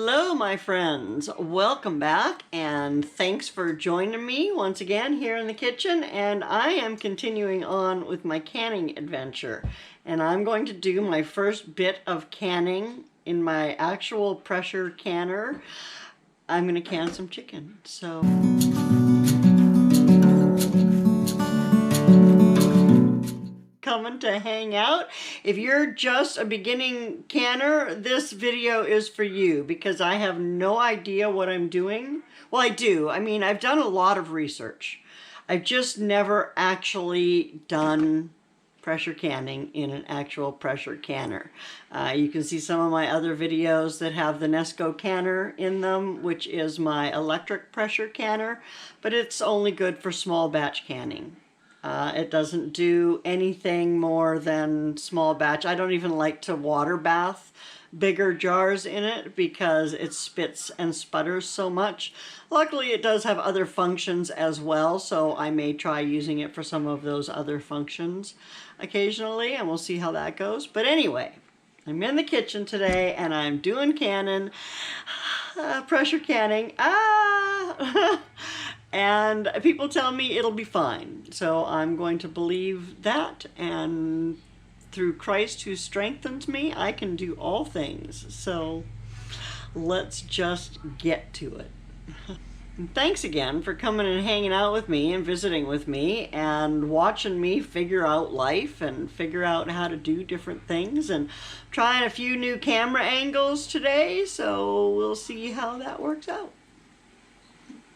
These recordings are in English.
Hello, my friends. Welcome back, and thanks for joining me once again here in the kitchen. And I am continuing on with my canning adventure, and I'm going to do my first bit of canning in my actual pressure canner. I'm going to can some chicken. So coming to hang out. If you're just a beginning canner, this video is for you because I have no idea what I'm doing. Well, I do. I mean, I've done a lot of research. I've just never actually done pressure canning in an actual pressure canner. You can see some of my other videos that have the Nesco canner in them, which is my electric pressure canner, but it's only good for small batch canning. It doesn't do anything more than small batch. I don't even like to water bath bigger jars in it because it spits and sputters so much. Luckily, it does have other functions as well, so I may try using it for some of those other functions occasionally, and we'll see how that goes. But anyway, I'm in the kitchen today, and I'm doing canning, pressure canning. And people tell me it'll be fine. So I'm going to believe that, and through Christ who strengthens me, I can do all things. So let's just get to it. And thanks again for coming and hanging out with me and visiting with me and watching me figure out life and figure out how to do different things, and trying a few new camera angles today, so we'll see how that works out.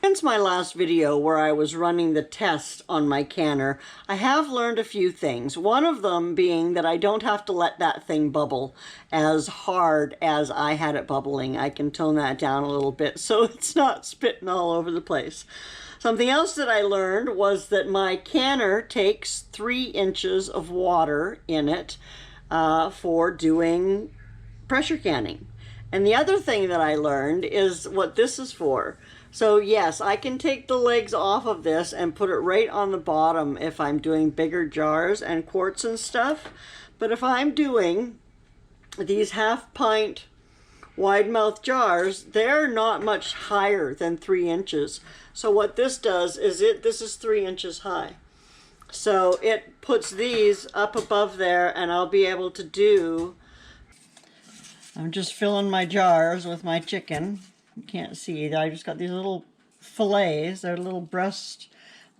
Since my last video where I was running the test on my canner, I have learned a few things. One of them being that I don't have to let that thing bubble as hard as I had it bubbling. I can tone that down a little bit so it's not spitting all over the place. Something else that I learned was that my canner takes 3 inches of water in it for doing pressure canning. And the other thing that I learned is what this is for. So yes, I can take the legs off of this and put it right on the bottom if I'm doing bigger jars and quarts and stuff. But if I'm doing these half-pint wide-mouth jars, they're not much higher than 3 inches. So what this does is this is 3 inches high. So it puts these up above there, and I'll be able to do... I'm just filling my jars with my chicken. You can't see, I just got these little fillets. They're little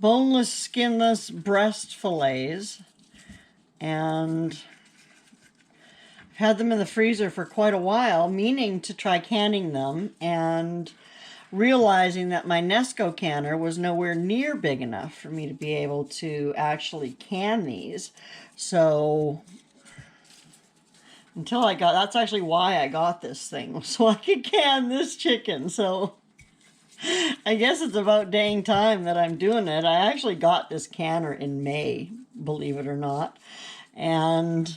boneless, skinless breast fillets. And I've had them in the freezer for quite a while, meaning to try canning them, and realizing that my Nesco canner was nowhere near big enough for me to be able to actually can these. So until I got, that's actually why I got this thing, so I could can this chicken. So I guess it's about dang time that I'm doing it. I actually got this canner in May, believe it or not. And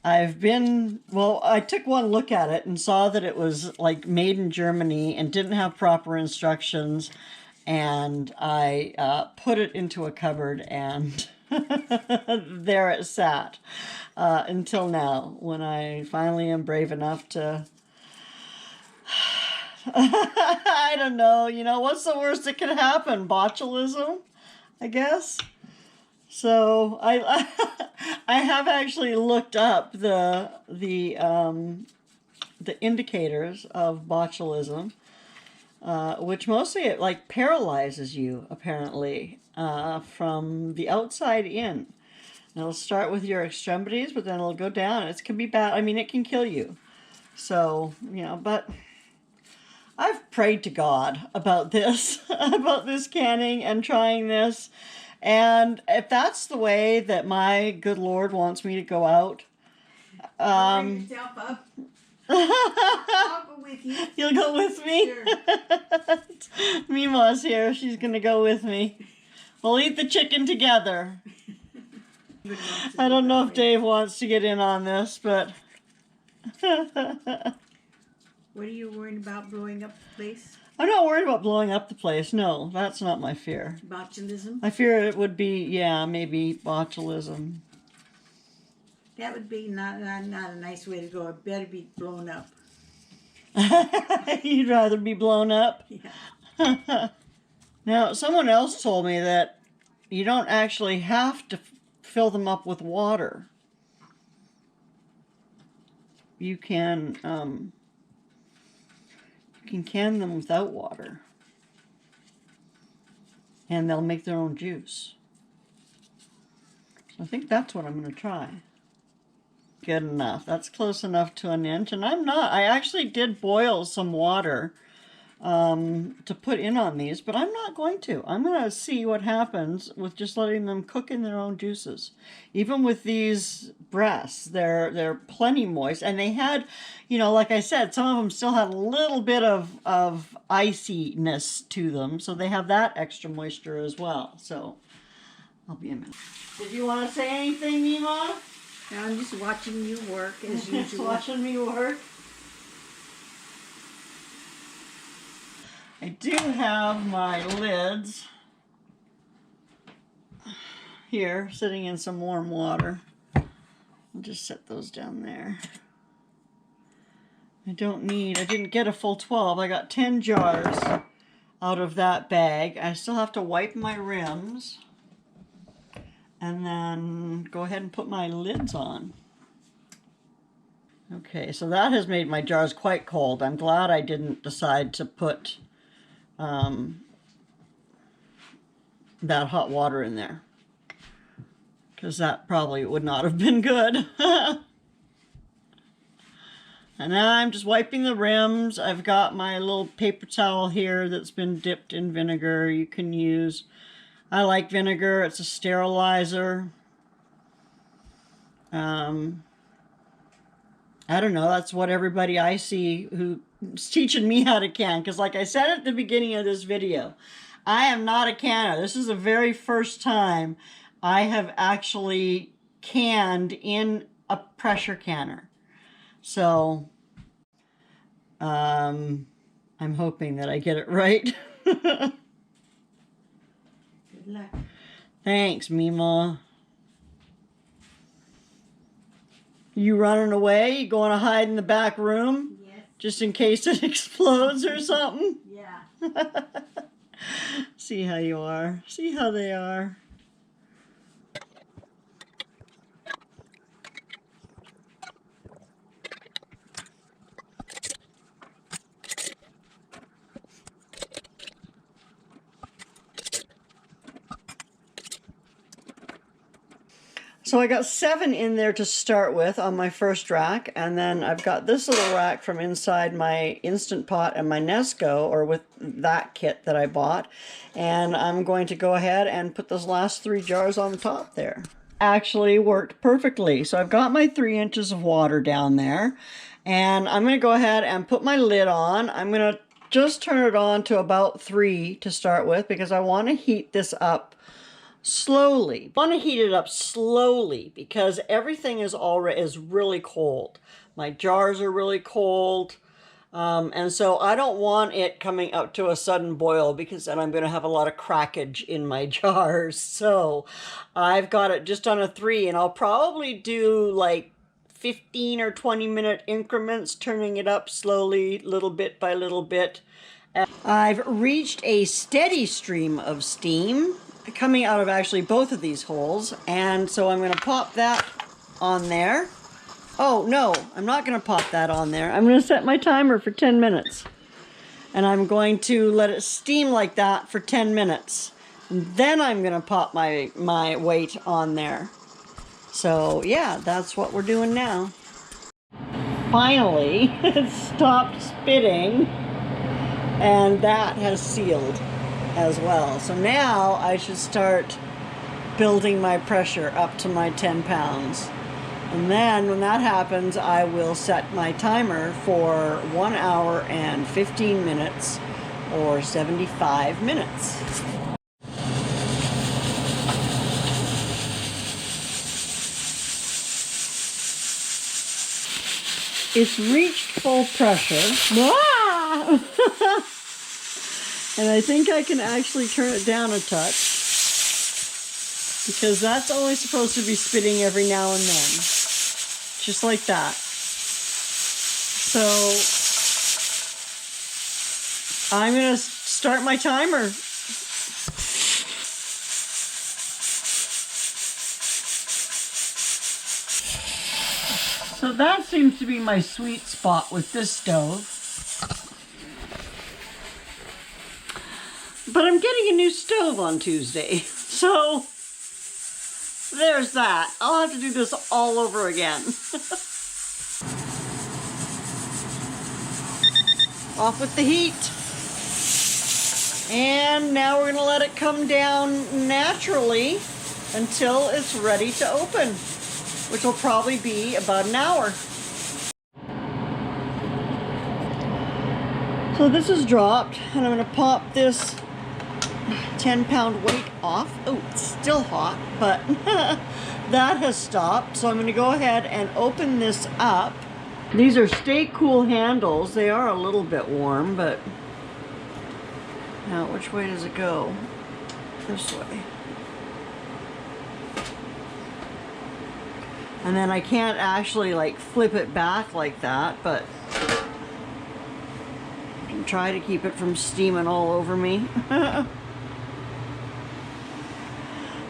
I've been, well, I took one look at it and saw that it was like made in Germany and didn't have proper instructions. And I put it into a cupboard, and there it sat. Until now, when I finally am brave enough to, I don't know, you know, what's the worst that could happen? Botulism, I guess. So I have actually looked up the indicators of botulism, which mostly it like paralyzes you apparently from the outside in. It'll start with your extremities, but then it'll go down. It can be bad. I mean, it can kill you. So, you know, but I've prayed to God about this, about this canning and trying this. And if that's the way that my good Lord wants me to go out, Bring yourself up. I'll go with you. You'll go with me? Sure. Mima's here. She's going to go with me. We'll eat the chicken together. I don't know if Dave wants to get in on this, but... What are you worried about, blowing up the place? I'm not worried about blowing up the place. No, that's not my fear. Botulism? I fear it would be, yeah, maybe botulism. That would be not a nice way to go. It better be blown up. You'd rather be blown up? Yeah. Now, someone else told me that you don't actually have to fill them up with water. You can can them without water, and they'll make their own juice. So I think that's what I'm going to try. Good enough. That's close enough to an inch, and I actually did boil some water to put in on these, but I'm not going to. I'm going to see what happens with just letting them cook in their own juices. Even with these breasts, they're plenty moist, and they had, you know, like I said, some of them still had a little bit of iciness to them, so they have that extra moisture as well. So I'll be a minute. Did you want to say anything, Mima? Now I'm just watching you work as usual. Just watching me work. I do have my lids here sitting in some warm water. I'll just set those down there. I didn't get a full 12. I got 10 jars out of that bag. I still have to wipe my rims and then go ahead and put my lids on. Okay, so that has made my jars quite cold. I'm glad I didn't decide to put that hot water in there, because that probably would not have been good. And now I'm just wiping the rims. I've got my little paper towel here that's been dipped in vinegar. You can use, I like vinegar, it's a sterilizer. I don't know, that's what everybody I see who's teaching me how to can, because like I said at the beginning of this video, I am not a canner. This is the very first time I have actually canned in a pressure canner. So, I'm hoping that I get it right. Good luck. Thanks, Mima. You running away? You going to hide in the back room? Yes. Just in case it explodes or something? Yeah. See how you are. See how they are. So I got 7 in there to start with on my first rack, and then I've got this little rack from inside my Instant Pot and my Nesco, or with that kit that I bought, and I'm going to go ahead and put those last 3 jars on the top there. Actually worked perfectly. So I've got my 3 inches of water down there, and I'm going to go ahead and put my lid on. I'm going to just turn it on to about 3 to start with, because I want to heat this up slowly. I want to heat it up slowly because everything is really cold. My jars are really cold, and so I don't want it coming up to a sudden boil, because then I'm going to have a lot of crackage in my jars. So I've got it just on a 3, and I'll probably do like 15 or 20-minute increments, turning it up slowly, little bit by little bit. I've reached a steady stream of steam coming out of actually both of these holes, and so I'm going to pop that on there. Oh no, I'm not going to pop that on there. I'm going to set my timer for 10 minutes, and I'm going to let it steam like that for 10 minutes. And then I'm going to pop my weight on there. So yeah, that's what we're doing now. Finally, it stopped spitting, and that has sealed as well. So now I should start building my pressure up to my 10 pounds. And then when that happens, I will set my timer for 1 hour and 15 minutes, or 75 minutes. It's reached full pressure. Ah! And I think I can actually turn it down a touch, because that's only supposed to be spitting every now and then. Just like that. So I'm going to start my timer. So that seems to be my sweet spot with this stove. But I'm getting a new stove on Tuesday, so there's that. I'll have to do this all over again. Off with the heat. And now we're gonna let it come down naturally until it's ready to open, which will probably be about an hour. So this is dropped, and I'm gonna pop this 10-pound weight off. Oh, it's still hot, but that has stopped. So I'm going to go ahead and open this up. These are stay cool handles. They are a little bit warm, but now which way does it go? This way. And then I can't actually like flip it back like that, but I can try to keep it from steaming all over me.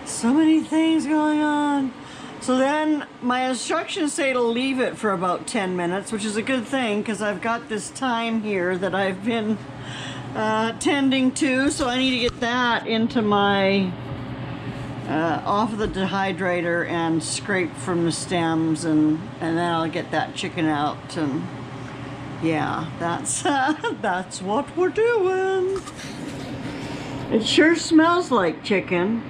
So many things going on. So then my instructions say to leave it for about 10 minutes, which is a good thing because I've got this thyme here that I've been tending to. So I need to get that into my, off of the dehydrator and scrape from the stems, and then I'll get that chicken out. And yeah, that's, that's what we're doing. It sure smells like chicken.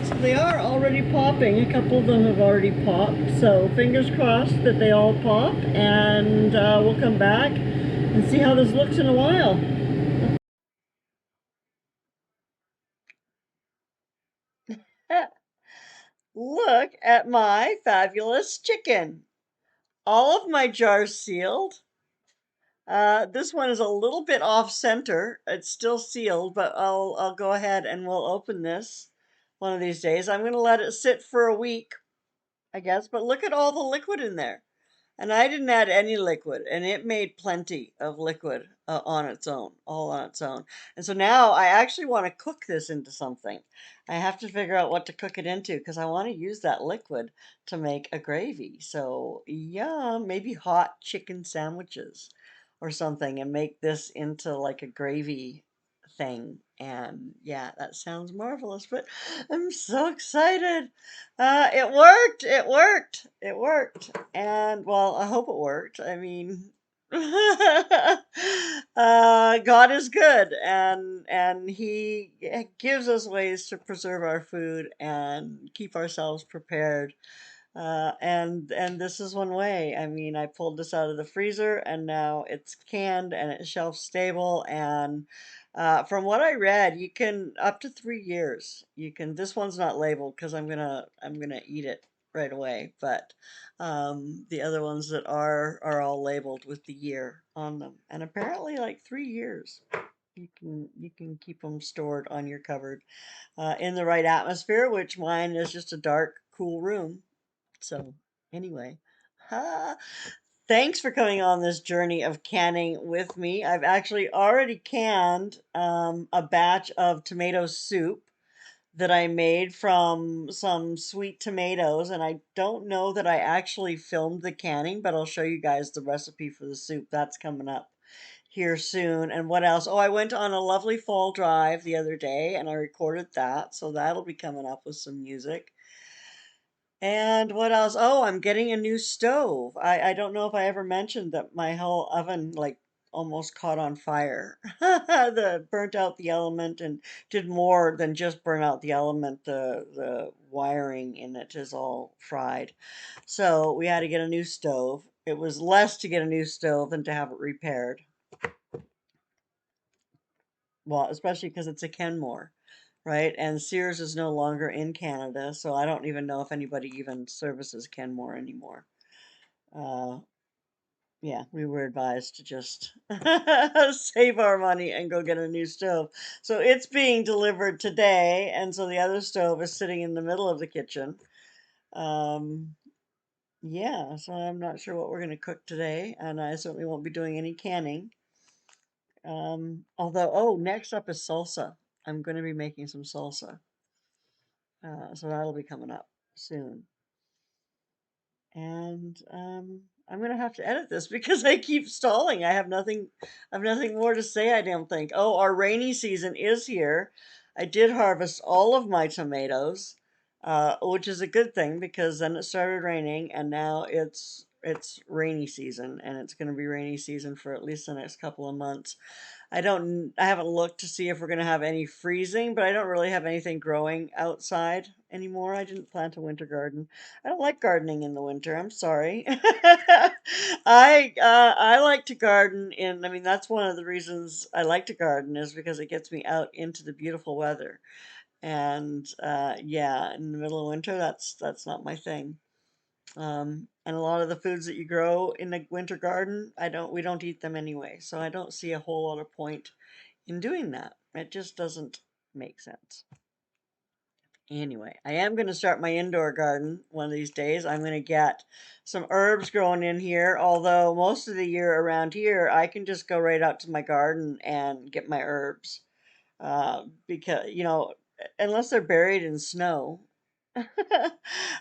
So they are already popping. A couple of them have already popped. So fingers crossed that they all pop, and we'll come back and see how this looks in a while. Look at my fabulous chicken. All of my jars sealed. This one is a little bit off center. It's still sealed, but I'll go ahead and we'll open this one of these days. I'm gonna let it sit for a week, I guess, but look at all the liquid in there. And I didn't add any liquid, and it made plenty of liquid on its own, all on its own. And so now I actually want to cook this into something. I have to figure out what to cook it into because I want to use that liquid to make a gravy. So yeah, maybe hot chicken sandwiches or something, and make this into like a gravy thing. And yeah, that sounds marvelous, but I'm so excited. It worked. It worked. It worked. And well, I hope it worked. I mean, God is good, and He gives us ways to preserve our food and keep ourselves prepared. And this is one way. I mean, I pulled this out of the freezer, and now it's canned and it's shelf stable. And from what I read, you can up to 3 years. You can. This one's not labeled because I'm gonna eat it right away. But the other ones that are all labeled with the year on them, and apparently like 3 years. You can keep them stored on your cupboard in the right atmosphere, which mine is just a dark, cool room. So, anyway, ah, thanks for coming on this journey of canning with me. I've actually already canned a batch of tomato soup that I made from some sweet tomatoes, and I don't know that I actually filmed the canning, but I'll show you guys the recipe for the soup. That's coming up here soon. And what else? Oh, I went on a lovely fall drive the other day and I recorded that, so that'll be coming up with some music. And what else? Oh, I'm getting a new stove. I don't know if I ever mentioned that my whole oven, like almost caught on fire. The burnt out the element and did more than just burn out the element. The wiring in it is all fried. So we had to get a new stove. It was less to get a new stove than to have it repaired. Well, especially because it's a Kenmore, right? And Sears is no longer in Canada, so I don't even know if anybody even services Kenmore anymore. Uh, yeah, we were advised to just save our money and go get a new stove. So it's being delivered today, and so the other stove is sitting in the middle of the kitchen. Um, yeah, so I'm not sure what we're going to cook today, and I certainly won't be doing any canning. Although, oh, next up is salsa. I'm going to be making some salsa. So that'll be coming up soon. And I'm gonna have to edit this because I keep stalling. I have nothing more to say, I don't think. Oh, our rainy season is here. I did harvest all of my tomatoes, which is a good thing because then it started raining and now it's rainy season and it's gonna be rainy season for at least the next couple of months. I haven't looked to see if we're gonna have any freezing, but I don't really have anything growing outside anymore. I didn't plant a winter garden. I don't like gardening in the winter. I'm sorry. I like to garden in. I mean, that's one of the reasons I like to garden is because it gets me out into the beautiful weather. And yeah, in the middle of winter, that's not my thing. And a lot of the foods that you grow in the winter garden, we don't eat them anyway. So I don't see a whole lot of point in doing that. It just doesn't make sense. Anyway, I am going to start my indoor garden one of these days. I'm going to get some herbs growing in here, although most of the year around here, I can just go right out to my garden and get my herbs. Because, unless they're buried in snow,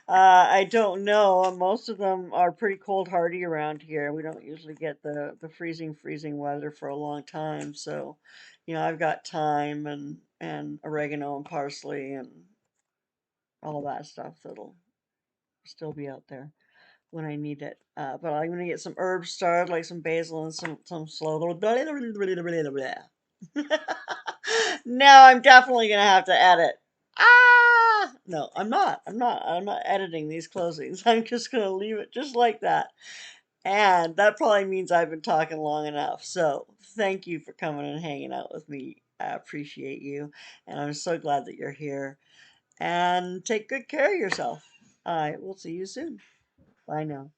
I don't know. Most of them are pretty cold hardy around here. We don't usually get the freezing weather for a long time. So, I've got thyme and oregano and parsley and all that stuff that'll still be out there when I need it. But I'm gonna get some herbs started, like some basil and some slow. Now I'm definitely gonna have to edit. Ah, no, I'm not. I'm not editing these closings. I'm just gonna leave it just like that. And that probably means I've been talking long enough. So thank you for coming and hanging out with me. I appreciate you, and I'm so glad that you're here. And take good care of yourself. I will see you soon. Bye now.